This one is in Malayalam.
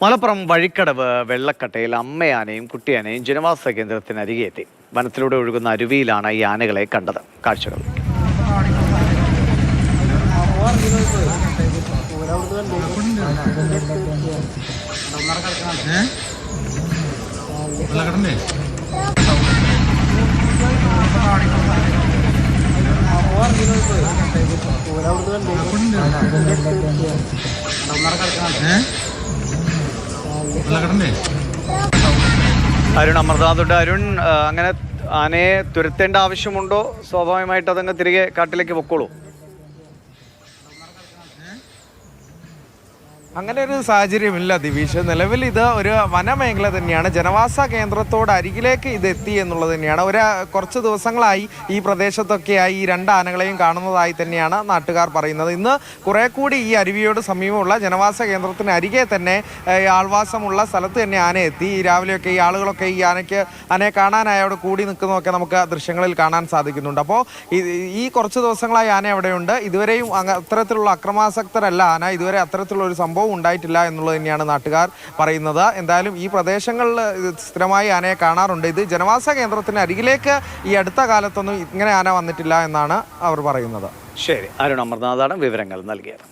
മലപ്പുറം വഴിക്കടവ് വെള്ളക്കട്ടയിൽ അമ്മയാനയും കുട്ടിയാനയും ജനവാസ കേന്ദ്രത്തിനരികെ എത്തി. വനത്തിലൂടെ ഒഴുകുന്ന അരുവിയിലാണ് ഈ ആനകളെ കണ്ടത്. കാഴ്ചകൾ. അരുൺ, അമൃതാതുണ്ട്. അരുൺ, അങ്ങനെ ആനയെ തുരത്തേണ്ട ആവശ്യമുണ്ടോ? സ്വാഭാവികമായിട്ട് അതങ്ങ് തിരികെ കാട്ടിലേക്ക് പൊക്കോളൂ. അങ്ങനെ ഒരു സാഹചര്യമില്ല ദിവിഷ്. നിലവിൽ ഇത് ഒരു വനമേഖല തന്നെയാണ്. ജനവാസ കേന്ദ്രത്തോട് അരികിലേക്ക് ഇത് എത്തി എന്നുള്ളത് തന്നെയാണ്. കുറച്ച് ദിവസങ്ങളായി ഈ പ്രദേശത്തൊക്കെയായി ഈ രണ്ട് ആനകളെയും കാണുന്നതായി തന്നെയാണ് നാട്ടുകാർ പറയുന്നത്. ഇന്ന് കുറെ കൂടി ഈ അരുവിയോട് സമീപമുള്ള ജനവാസ കേന്ദ്രത്തിന് അരികെ തന്നെ ആൾവാസമുള്ള സ്ഥലത്ത് തന്നെ ആന എത്തി. ഈ രാവിലെയൊക്കെ ഈ ആളുകളൊക്കെ ഈ ആനയെ കാണാനായി അവിടെ കൂടി നിൽക്കുന്നതൊക്കെ നമുക്ക് ദൃശ്യങ്ങളിൽ കാണാൻ സാധിക്കുന്നുണ്ട്. അപ്പോൾ ഈ കുറച്ച് ദിവസങ്ങളായി ആന അവിടെയുണ്ട്. ഇതുവരെയും അത്തരത്തിലുള്ള അക്രമാസക്തരല്ല ആന. ഇതുവരെ അത്തരത്തിലുള്ള ഒരു സംഭവം ഉണ്ടായിട്ടില്ല എന്നുള്ളത് തന്നെയാണ് നാട്ടുകാർ പറയുന്നത്. എന്തായാലും ഈ പ്രദേശങ്ങളിൽ സ്ഥിരമായി ആനയെ കാണാറുണ്ട്. ഇത് ജനവാസ കേന്ദ്രത്തിന് അരികിലേക്ക് ഈ അടുത്ത കാലത്തൊന്നും ഇങ്ങനെ ആന വന്നിട്ടില്ല എന്നാണ് അവർ പറയുന്നത്. ശരി, അരുൺ അമർനാഥാണ് വിവരങ്ങൾ നൽകിയത്.